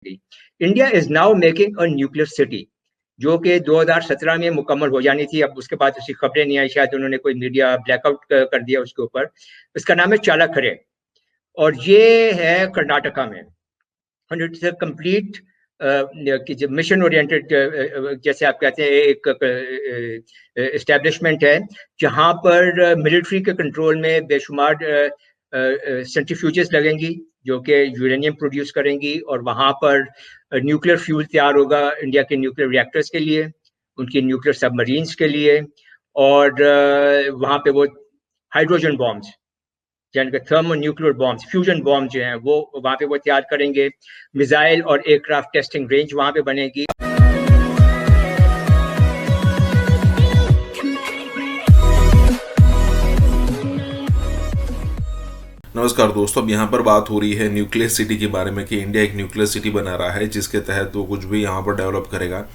India is now making a nuclear city, जो कि 2017 में मुकम्मल हो जानी थी। अब उसके बाद उसकी खबरें नहीं आई, शायद उन्होंने कोई मीडिया ब्लैकआउट कर दिया उसके ऊपर। इसका नाम है चालाखरे, और ये है कर्नाटका में। And it's a complete mission oriented, जैसे आप कहते हैं, एक एस्टेब्लिशमेंट है जहां पर मिलिट्री के कंट्रोल में बेशुमार सेंट्रीफ्यूजेस लगेंगी जो कि यूरेनियम प्रोड्यूस करेंगी, और वहां पर न्यूक्लियर फ्यूल तैयार होगा इंडिया के न्यूक्लियर रिएक्टर्स के लिए, उनकी न्यूक्लियर सबमरीन्स के लिए, और वहां पे वो हाइड्रोजन बॉम्ब्स, यानी कि thermo nuclear bombs, fusion bomb जो हैं वो वहाँ पे वो तैयार करेंगे। मिसाइल और एयरक्राफ्ट टेस्टिंग रेंज वहाँ पे बनेगी। नमस्कार दोस्तों, अब यहाँ पर बात हो रही है न्यूक्लियर सिटी के बारे में कि इंडिया एक न्यूक्लियर सिटी बना रहा है जिसके तहत वो कुछ भी यहाँ पर डेवलप करेगा।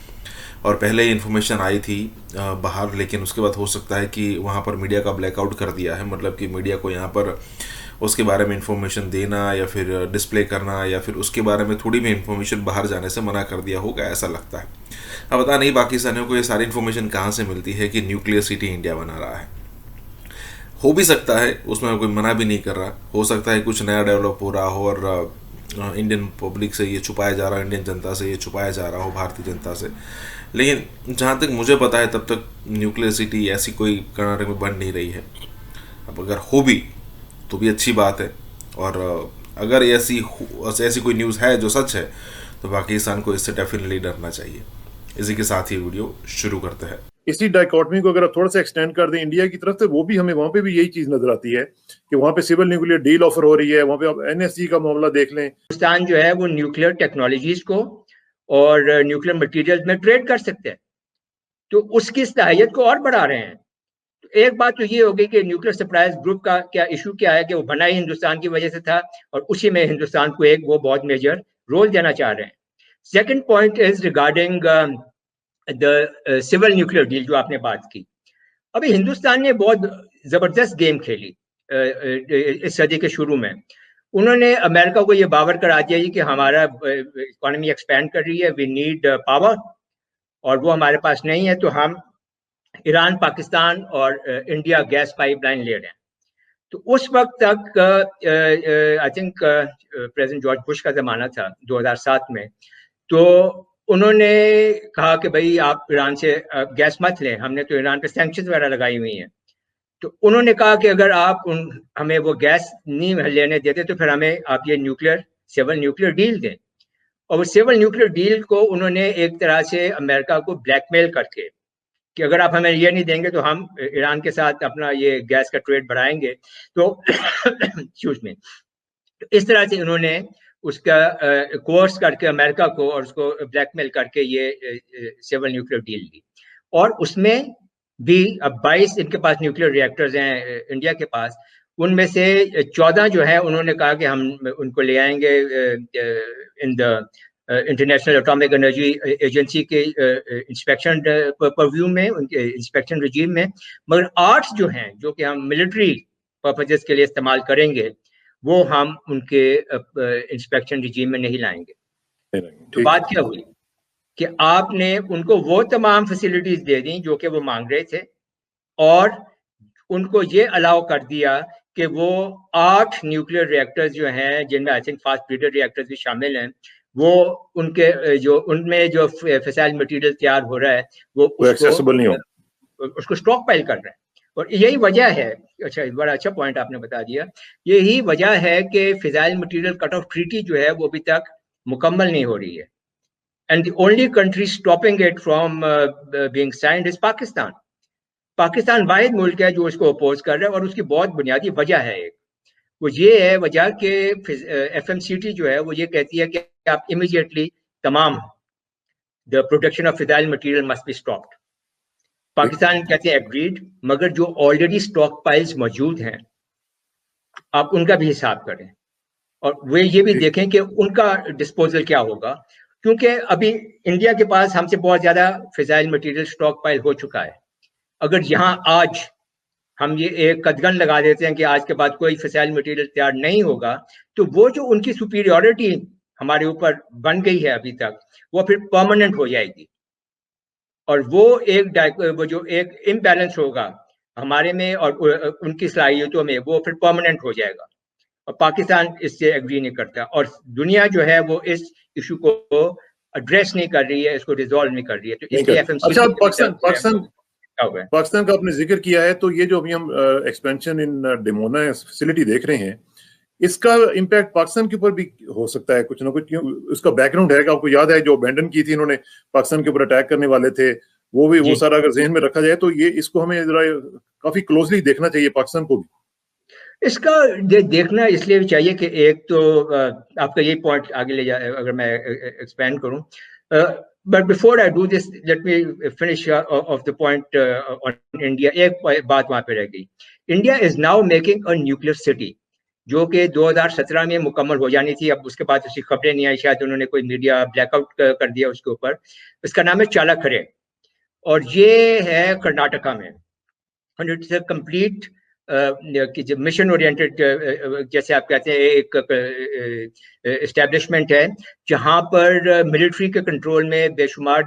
और पहले इन्फॉर्मेशन आई थी बाहर, लेकिन उसके बाद हो सकता है कि वहाँ पर मीडिया का ब्लैकआउट कर दिया है। मतलब कि मीडिया को यहाँ पर उसके बारे में इन्फॉर्मेशन देना या फिर डिस्प्ले करना या फिर उसके बारे में थोड़ी भी इन्फॉर्मेशन बाहर जाने से मना कर दिया होगा, ऐसा लगता है। अब पता नहीं पाकिस्तानियों को ये सारी इन्फॉर्मेशन कहाँ से मिलती है कि न्यूक्लियर सिटी इंडिया बना रहा है। हो भी सकता है, उसमें कोई मना भी नहीं कर रहा, हो सकता है कुछ नया डेवलप हो रहा हो और इंडियन पब्लिक से ये छुपाया जा रहा हो, इंडियन जनता से ये छुपाया जा रहा हो, भारतीय जनता से। लेकिन जहाँ तक मुझे पता है तब तक न्यूक्लियर सिटी ऐसी कोई कर्नाटक में बन नहीं रही है। अब अगर हो भी तो भी अच्छी बात है, और अगर ऐसी कोई न्यूज़ है जो सच है तो पाकिस्तान को इससे डेफिनेटली डरना चाहिए। इसी के साथ ही वीडियो शुरू करते हैं। इसी डायकॉटमी को अगर आप थोड़ा सा एक्सटेंड कर दें इंडिया की तरफ से, वो भी हमें वहां पे भी यही चीज नजर आती है कि वहां पे सिविल न्यूक्लियर डील ऑफर हो रही है। वहां पे आप एनएसजी का मामला देख लें। पाकिस्तान जो है वो न्यूक्लियर टेक्नोलॉजीज को और न्यूक्लियर मटेरियल में ट्रेड कर सकते हैं, तो उसकी सलाहियत को और बढ़ा रहे हैं। तो एक बात तो ये होगी कि न्यूक्लियर सप्लायर्स ग्रुप का क्या इशू क्या है कि वो बना ही हिंदुस्तान की वजह से था, और उसी में हिंदुस्तान को एक वो बहुत मेजर रोल देना चाह रहे हैं। Second point is regarding the civil nuclear deal जो आपने बात की। अभी हिंदुस्तान ने बहुत जबरदस्त गेम खेली इस सदी के शुरू में। उन्होंने अमेरिका को ये बावर करा दिया कि हमारा इकोनॉमी एक्सपैंड कर रही है, वी नीड पावर, और वो हमारे पास नहीं है, तो हम ईरान, पाकिस्तान और इंडिया गैस पाइपलाइन ले रहे हैं। तो उस वक्त तक I think president George Bush का जमाना था 2007 में, तो उन्होंने कहा कि भाई आप ईरान से गैस मत लें, हमने तो ईरान पे सैंक्शंस वगैरह लगाई हुई हैं। तो उन्होंने कहा कि अगर आप हमें वो गैस नहीं लेने देते तो फिर हमें आप ये सिविल न्यूक्लियर डील दें। और वो सिविल न्यूक्लियर डील को उन्होंने एक तरह से अमेरिका को ब्लैकमेल करके कि अगर आप हमें ये नहीं देंगे तो हम ईरान के साथ अपना ये गैस का ट्रेड बढ़ाएंगे। तो एक्सक्यूज मी, तो इस तरह से उन्होंने उसका कोर्स करके अमेरिका को और उसको ब्लैकमेल करके ये सिविल न्यूक्लियर डील ली। और उसमें भी अब 22 इनके पास न्यूक्लियर रिएक्टर्स हैं इंडिया के पास, उनमें से 14 जो है उन्होंने कहा कि हम उनको ले आएंगे in the international atomic energy agency के इंस्पेक्शन परव्यू में, उनके इंस्पेक्शन रिजीम में। मगर 8 जो हैं जो कि हम मिलिट्री पर्पजेस के लिए इस्तेमाल करेंगे, वो हम उनके इंस्पेक्शन रिजीम में नहीं लाएंगे। तो बात क्या हुई कि आपने उनको वो तमाम फैसिलिटीज दे दी जो कि वो मांग रहे थे, और उनको ये अलाउ कर दिया कि वो 8 न्यूक्लियर रिएक्टर्स जो हैं, जिनमें I think fast breeder reactors भी शामिल हैं, वो उनके जो उनमें जो फिसाइल मटेरियल तैयार हो रहा है वो एक्सेसिबल नहीं हो, उसको स्टॉक पाइल कर रहे हैं। और यही वजह है, अच्छा बड़ा अच्छा पॉइंट आपने बता दिया, यही वजह है कि fissile material cut off treaty जो है वो अभी तक मुकम्मल नहीं हो रही है। And the only country stopping it from being signed is Pakistan. Pakistan वाहिद मुल्क है जो इसको अपोज कर रहा है, और उसकी बहुत बुनियादी वजह है। एक वो ये है वजह कि FMCT जो है वो ये कहती है कि आप इमीडिएटली तमाम the production of fissile material must be stopped. Pakistan कहते हैं एग्रीड, मगर जो ऑलरेडी स्टॉक पाइल्स मौजूद हैं आप उनका भी हिसाब करें, और वे ये भी देखें कि उनका डिस्पोजल क्या होगा, क्योंकि अभी इंडिया के पास हमसे बहुत ज्यादा फिसाइल मटेरियल स्टॉक पाइल हो चुका है। अगर यहाँ आज हम ये एक कदगन लगा देते हैं कि आज के बाद कोई फिसाइल मटेरियल तैयार नहीं होगा, तो वो जो उनकी सुपीरियॉरिटी हमारे ऊपर बन गई है अभी तक, वो फिर परमानेंट हो जाएगी। और वो जो एक इम्बैलेंस होगा हमारे में और उनकी सलाहियतों में, वो फिर परमानेंट हो जाएगा। और पाकिस्तान इससे एग्री नहीं करता, और दुनिया जो है वो इस इशू को एड्रेस नहीं कर रही है, इसको रिजॉल्व नहीं कर रही है। तो इसलिए अच्छा, पाकिस्तान का आपने जिक्र किया है, तो ये जो अभी हम एक्सपेंशन इन डिमोना फैसिलिटी देख रहे हैं, इसका इम्पैक्ट पाकिस्तान के ऊपर भी हो सकता है कुछ ना कुछ? क्यों, उसका बैकग्राउंड है कि आपको याद है जो अबैंडन की थी इन्होंने, पाकिस्तान के ऊपर अटैक करने वाले थे, वो सारा अगर जहन में रखा जाए तो ये इसको हमें जरा काफी क्लोजली देखना चाहिए पाकिस्तान को भी। इसका देखना इसलिए भी चाहिए कि एक तो आपका ये पॉइंट आगे ले जाए, अगर मैं एक्सपेंड करूं, but before I do this let me finish off the point on India. एक बात वहां पे रह गई, India is now making a nuclear city, जो कि 2017 में मुकम्मल हो जानी थी। अब उसके बाद उसकी खबरें नहीं आई, शायद उन्होंने कोई मीडिया ब्लैकआउट कर दिया उसके ऊपर। इसका नाम है चालाखरे, और ये है कर्नाटका में। एंड इट्स अ कंप्लीट कि मिशन ओरिएंटेड, जैसे आप कहते हैं, एक एस्टेब्लिशमेंट है जहां पर मिलिट्री के कंट्रोल में बेशुमार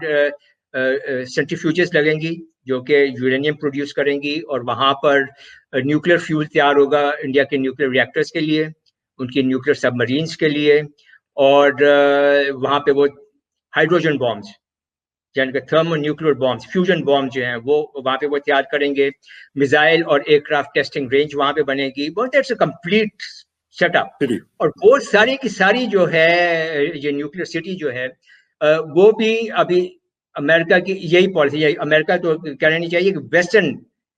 सेंट्रीफ्यूजेस लगेंगी जो कि यूरेनियम प्रोड्यूस करेंगी, और वहां पर न्यूक्लियर फ्यूल तैयार होगा इंडिया के न्यूक्लियर रिएक्टर्स के लिए, उनकी न्यूक्लियर सबमरीन्स के लिए। और वहां पे वो हाइड्रोजन बॉम्ब्स, यानी कि thermo nuclear bombs, fusion bomb जो हैं, वो वहाँ पे वो तैयार करेंगे। मिसाइल और एयरक्राफ्ट टेस्टिंग रेंज वहाँ पे बनेगी। बहुत इट्स अ कंप्लीट सेटअप। और वो सारी की सारी जो है ये न्यूक्लियर सिटी जो है, वो भी अभी अमेरिका की यही पॉलिसी है। अमेरिका तो कहना नहीं चाहिए कि वेस्टर्न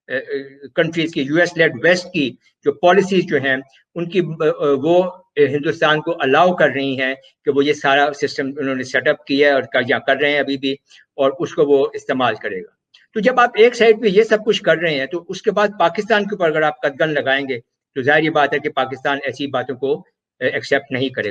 कंट्रीज की, यूएस लेड वेस्ट की जो पॉलिसीज जो हैं, उनकी वो हिंदुस्तान को अलाउ कर रही हैं कि वो ये सारा सिस्टम उन्होंने सेटअप किया है और कर रहे हैं अभी भी, और उसको वो इस्तेमाल करेगा। तो जब आप एक साइड पे ये सब कुछ कर रहे हैं, तो उसके बाद पाकिस्तान के ऊपर अगर आप कदगन लगाएंगे, तो जाहिर बात है कि पाकिस्तान ऐसी बातों को एक्सेप्ट नहीं करेगा।